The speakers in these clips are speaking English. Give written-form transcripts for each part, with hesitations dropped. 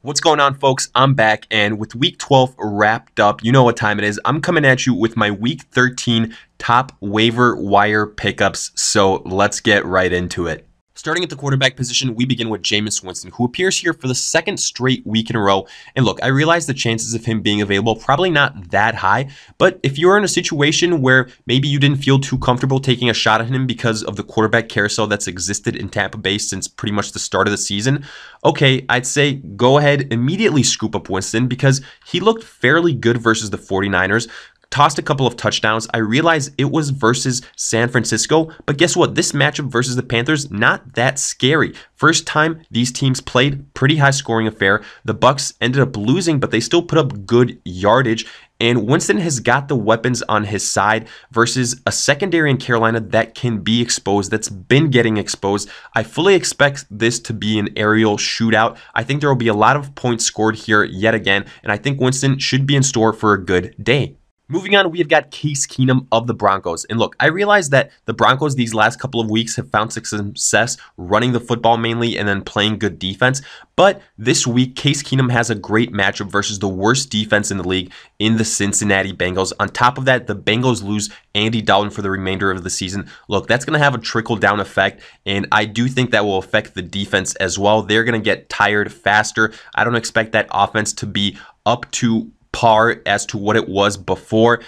What's going on, folks? I'm back, and with week 12 wrapped up, you know what time it is. I'm coming at you with my week 13 top waiver wire pickups, so let's get right into it. Starting at the quarterback position, we begin with Jameis Winston, who appears here for the second straight week in a row. And look, I realize the chances of him being available probably not that high, but if you're in a situation where maybe you didn't feel too comfortable taking a shot at him because of the quarterback carousel that's existed in Tampa Bay since pretty much the start of the season, okay, I'd say go ahead, immediately scoop up Winston because he looked fairly good versus the 49ers. Tossed a couple of touchdowns. I realize it was versus San Francisco, but guess what? This matchup versus the Panthers, not that scary. First time these teams played, pretty high scoring affair. The Bucs ended up losing, but they still put up good yardage. And Winston has got the weapons on his side versus a secondary in Carolina that can be exposed, that's been getting exposed. I fully expect this to be an aerial shootout. I think there will be a lot of points scored here yet again, and I think Winston should be in store for a good day. Moving on, we have got Case Keenum of the Broncos. And look, I realize that the Broncos these last couple of weeks have found success running the football mainly and then playing good defense. But this week, Case Keenum has a great matchup versus the worst defense in the league in the Cincinnati Bengals. On top of that, the Bengals lose Andy Dalton for the remainder of the season. Look, that's going to have a trickle-down effect, and I do think that will affect the defense as well. They're going to get tired faster. I don't expect that offense to be up to par as to what it was before.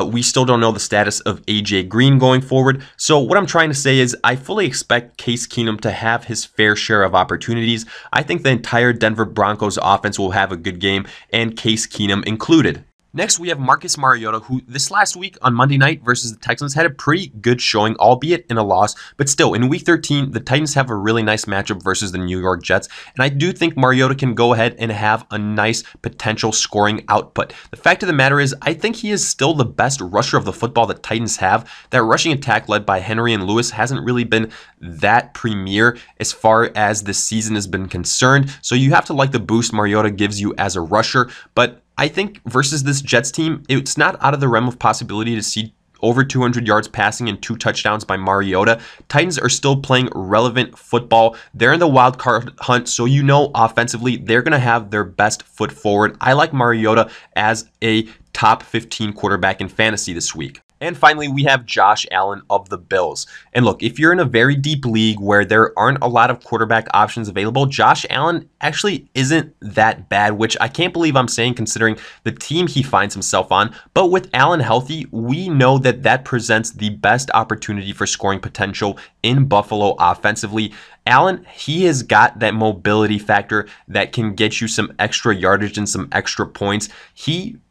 We still don't know the status of AJ Green going forward. So what I'm trying to say is I fully expect Case Keenum to have his fair share of opportunities. I think the entire Denver Broncos offense will have a good game, and Case Keenum included. Next, we have Marcus Mariota, who this last week on Monday night versus the Texans had a pretty good showing, albeit in a loss. But still, in week 13, the Titans have a really nice matchup versus the New York Jets. And I do think Mariota can go ahead and have a nice potential scoring output. The fact of the matter is, I think he is still the best rusher of the football that Titans have. That rushing attack led by Henry and Lewis hasn't really been that premier as far as this season has been concerned. So you have to like the boost Mariota gives you as a rusher. But I think versus this Jets team, it's not out of the realm of possibility to see over 200 yards passing and 2 touchdowns by Mariota. Titans are still playing relevant football. They're in the wild card hunt, so you know offensively they're going to have their best foot forward. I like Mariota as a top 15 quarterback in fantasy this week. And finally, we have Josh Allen of the Bills. And look, if you're in a very deep league where there aren't a lot of quarterback options available, Josh Allen actually isn't that bad, which I can't believe I'm saying considering the team he finds himself on. But with Allen healthy, we know that that presents the best opportunity for scoring potential in Buffalo offensively. Allen, he has got that mobility factor that can get you some extra yardage and some extra points.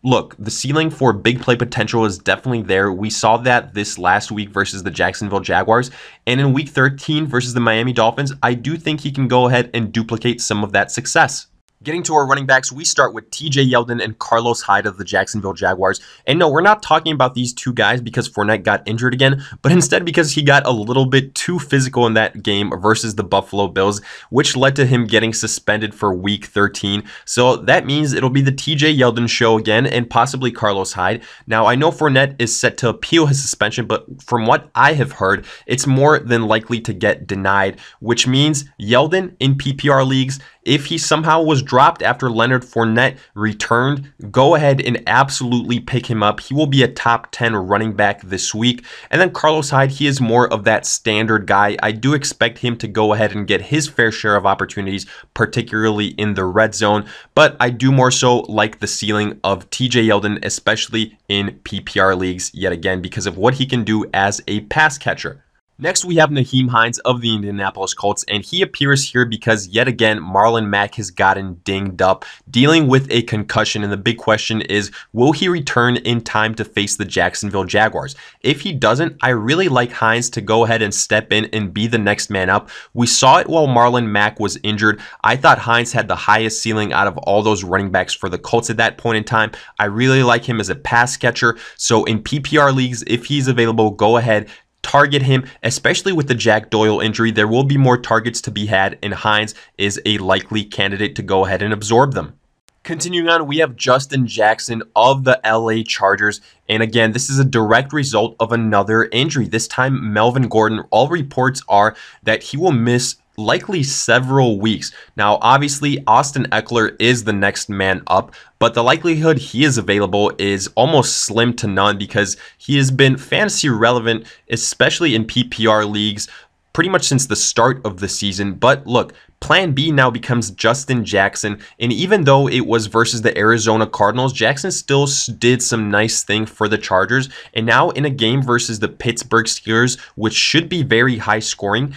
Look, the ceiling for big play potential is definitely there. We saw that this last week versus the Jacksonville Jaguars. And in week 13 versus the Miami Dolphins, I do think he can go ahead and duplicate some of that success. Getting to our running backs, we start with TJ Yeldon and Carlos Hyde of the Jacksonville Jaguars. And no, we're not talking about these two guys because Fournette got injured again, but instead because he got a little bit too physical in that game versus the Buffalo Bills, which led to him getting suspended for week 13. So that means it'll be the TJ Yeldon show again and possibly Carlos Hyde. Now, I know Fournette is set to appeal his suspension, but from what I have heard, it's more than likely to get denied, which means Yeldon in PPR leagues, if he somehow was dropped after Leonard Fournette returned, go ahead and absolutely pick him up. He will be a top 10 running back this week. And then Carlos Hyde, he is more of that standard guy. I do expect him to go ahead and get his fair share of opportunities, particularly in the red zone. But I do more so like the ceiling of TJ Yeldon, especially in PPR leagues yet again, because of what he can do as a pass catcher. Next, we have Nyheim Hines of the Indianapolis Colts, and he appears here because, yet again, Marlon Mack has gotten dinged up, dealing with a concussion, and the big question is, will he return in time to face the Jacksonville Jaguars? If he doesn't, I really like Hines to go ahead and step in and be the next man up. We saw it while Marlon Mack was injured. I thought Hines had the highest ceiling out of all those running backs for the Colts at that point in time. I really like him as a pass catcher, so in PPR leagues, if he's available, go ahead, target him, especially with the Jack Doyle injury. There will be more targets to be had, and Hines is a likely candidate to go ahead and absorb them. Continuing on, we have Justin Jackson of the LA Chargers. And again, this is a direct result of another injury. This time, Melvin Gordon. All reports are that he will miss likely several weeks. Now, obviously, Austin Eckler is the next man up, but the likelihood he is available is almost slim to none because he has been fantasy relevant, especially in PPR leagues, pretty much since the start of the season. But look, Plan B now becomes Justin Jackson, and even though it was versus the Arizona Cardinals, Jackson still did some nice thing for the Chargers, and now in a game versus the Pittsburgh Steelers, which should be very high scoring,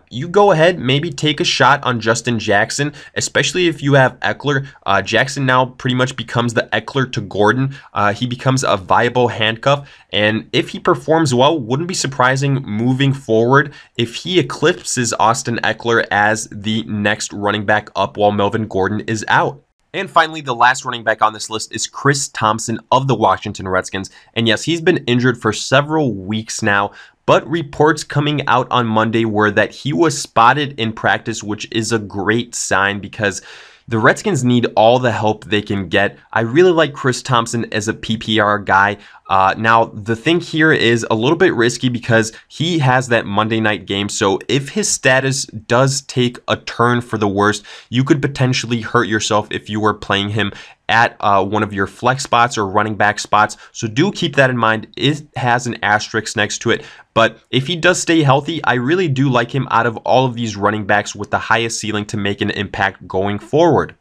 you go ahead, maybe take a shot on Justin Jackson, especially if you have Eckler. Jackson now pretty much becomes the Eckler to Gordon. He becomes a viable handcuff, and if he performs well, wouldn't be surprising moving forward if he eclipses Austin Eckler as the next running back up while Melvin Gordon is out. And finally, the last running back on this list is Chris Thompson of the Washington Redskins. And yes, he's been injured for several weeks now, but reports coming out on Monday were that he was spotted in practice, which is a great sign because the Redskins need all the help they can get. I really like Chris Thompson as a PPR guy. Now, the thing here is a little bit risky because he has that Monday night game. So if his status does take a turn for the worst, you could potentially hurt yourself if you were playing him at one of your flex spots or running back spots. So do keep that in mind. It has an asterisk next to it. But if he does stay healthy, I really do like him out of all of these running backs with the highest ceiling to make an impact going forward.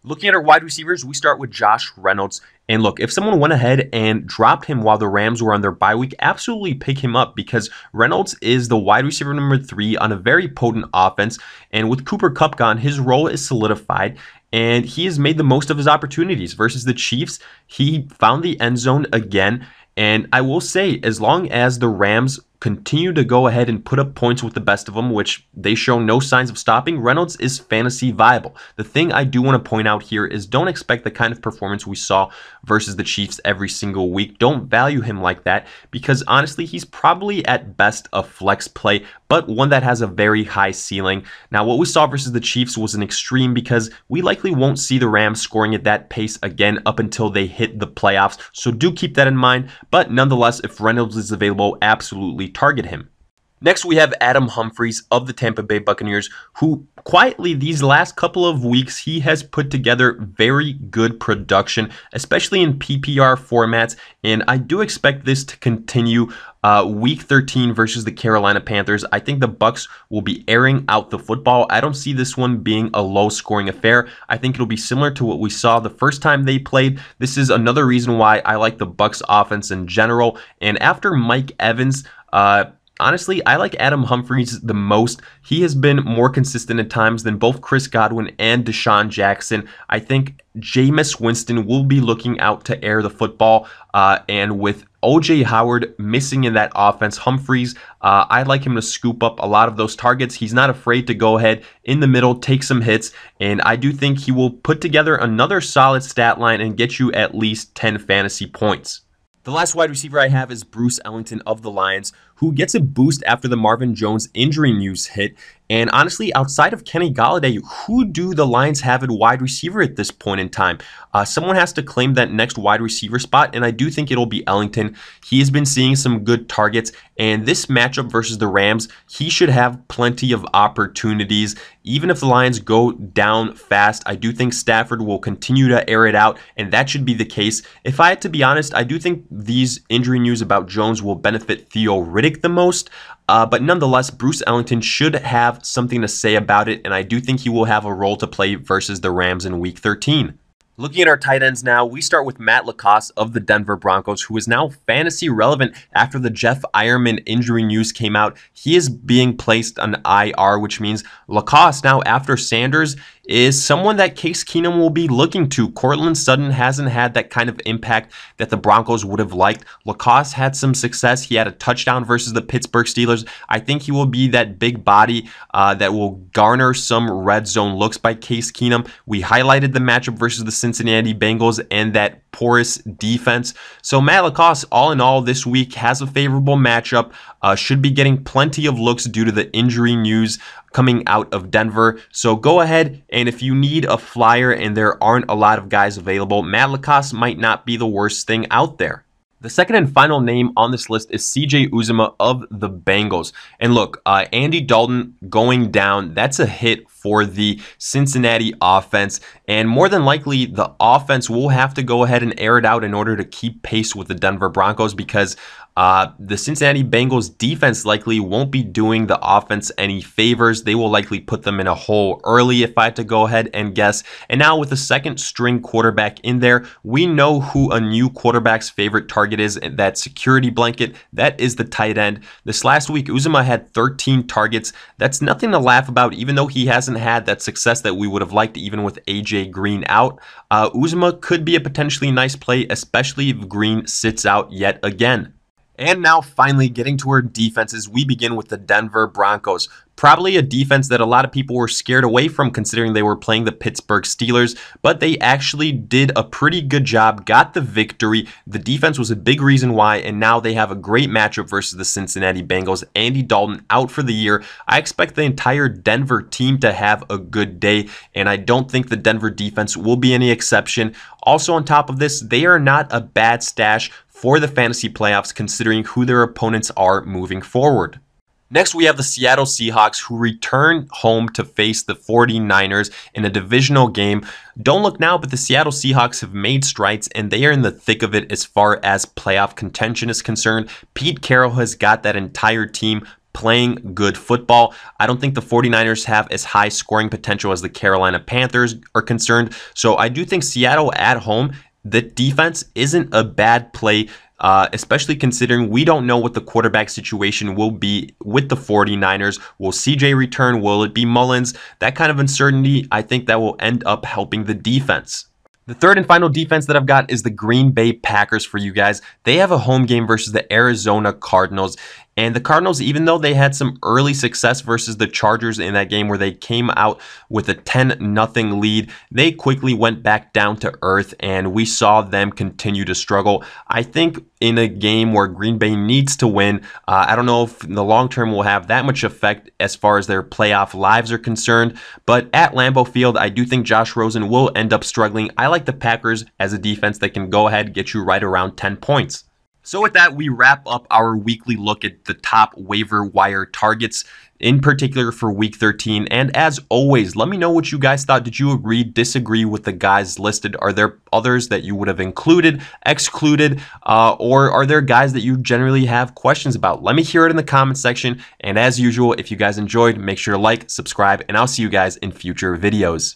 Looking at our wide receivers, we start with Josh Reynolds. And look, if someone went ahead and dropped him while the Rams were on their bye week, absolutely pick him up because Reynolds is the wide receiver number 3 on a very potent offense. And with Cooper Kupp gone, his role is solidified. And he has made the most of his opportunities. Versus the Chiefs, he found the end zone again. And I will say, as long as the Rams continue to go ahead and put up points with the best of them, which they show no signs of stopping, Reynolds is fantasy viable. The thing I do want to point out here is don't expect the kind of performance we saw versus the Chiefs every single week. Don't value him like that because honestly, he's probably at best a flex play, but one that has a very high ceiling. Now, what we saw versus the Chiefs was an extreme because we likely won't see the Rams scoring at that pace again up until they hit the playoffs. So do keep that in mind. But nonetheless, if Reynolds is available, absolutely target him. Next, we have Adam Humphries of the Tampa Bay Buccaneers, who quietly these last couple of weeks, he has put together very good production, especially in PPR formats. And I do expect this to continue week 13 versus the Carolina Panthers. I think the Bucs will be airing out the football. I don't see this one being a low scoring affair. I think it'll be similar to what we saw the first time they played. This is another reason why I like the Bucs offense in general. And after Mike Evans, honestly, I like Adam Humphries the most. He has been more consistent at times than both Chris Godwin and Deshaun Jackson. I think Jameis Winston will be looking out to air the football. And with O.J. Howard missing in that offense, Humphries, I'd like him to scoop up a lot of those targets. He's not afraid to go ahead in the middle, take some hits, and I do think he will put together another solid stat line and get you at least 10 fantasy points. The last wide receiver I have is Bruce Ellington of the Lions, who gets a boost after the Marvin Jones injury news hit. And honestly, outside of Kenny Golladay, who do the Lions have at wide receiver at this point in time? Someone has to claim that next wide receiver spot, and I do think it'll be Ellington. He has been seeing some good targets, and this matchup versus the Rams, he should have plenty of opportunities. Even if the Lions go down fast, I do think Stafford will continue to air it out, and that should be the case. If I had to be honest, I do think these injury news about Jones will benefit Theo Riddick the most. But nonetheless, Bruce Ellington should have something to say about it, and I do think he will have a role to play versus the Rams in Week 13. Looking at our tight ends now, we start with Matt LaCosse of the Denver Broncos, who is now fantasy relevant after the Jeff Ironman injury news came out. He is being placed on IR, which means LaCosse now after Sanders is someone that Case Keenum will be looking to. Courtland Sutton hasn't had that kind of impact that the Broncos would have liked. LaCosse had some success. He had a touchdown versus the Pittsburgh Steelers. I think he will be that big body that will garner some red zone looks by Case Keenum. We highlighted the matchup versus the Cincinnati Bengals and that porous defense. So Matt LaCosse, all in all, this week has a favorable matchup. Should be getting plenty of looks due to the injury news coming out of Denver. So go ahead, and if you need a flyer and there aren't a lot of guys available, Matt LaCosse might not be the worst thing out there. The second and final name on this list is CJ Uzomah of the Bengals. And look, Andy Dalton going down, that's a hit for the Cincinnati offense. And more than likely, the offense will have to go ahead and air it out in order to keep pace with the Denver Broncos because the Cincinnati Bengals defense likely won't be doing the offense any favors. They will likely put them in a hole early if I had to go ahead and guess. And now with the second string quarterback in there, we know who a new quarterback's favorite target is, that security blanket. That is the tight end. This last week, Uzomah had 13 targets. That's nothing to laugh about, even though he hasn't had that success that we would have liked, even with AJ Green out. Uzomah could be a potentially nice play, especially if Green sits out yet again. And now finally getting to our defenses, we begin with the Denver Broncos. Probably a defense that a lot of people were scared away from considering they were playing the Pittsburgh Steelers, but they actually did a pretty good job, got the victory. The defense was a big reason why, and now they have a great matchup versus the Cincinnati Bengals. Andy Dalton out for the year. I expect the entire Denver team to have a good day, and I don't think the Denver defense will be any exception. Also on top of this, they are not a bad stash for the fantasy playoffs considering who their opponents are moving forward. Next, we have the Seattle Seahawks, who return home to face the 49ers in a divisional game. Don't look now, but the Seattle Seahawks have made strides, and they are in the thick of it as far as playoff contention is concerned. Pete Carroll has got that entire team playing good football. I don't think the 49ers have as high scoring potential as the Carolina Panthers are concerned. So I do think Seattle at home, the defense isn't a bad play. Especially considering we don't know what the quarterback situation will be with the 49ers. Will CJ return? Will it be Mullins? That kind of uncertainty, I think that will end up helping the defense. The third and final defense that I've got is the Green Bay Packers for you guys. They have a home game versus the Arizona Cardinals. And the Cardinals, even though they had some early success versus the Chargers in that game where they came out with a 10-0 lead, they quickly went back down to earth and we saw them continue to struggle. I think in a game where Green Bay needs to win, I don't know if in the long term will have that much effect as far as their playoff lives are concerned, but at Lambeau Field, I do think Josh Rosen will end up struggling. I like the Packers as a defense that can go ahead and get you right around 10 points. So with that, we wrap up our weekly look at the top waiver wire targets, in particular for week 13. And as always, let me know what you guys thought. Did you agree, disagree with the guys listed? Are there others that you would have included, excluded, or are there guys that you generally have questions about? Let me hear it in the comment section. And as usual, if you guys enjoyed, make sure to like, subscribe, and I'll see you guys in future videos.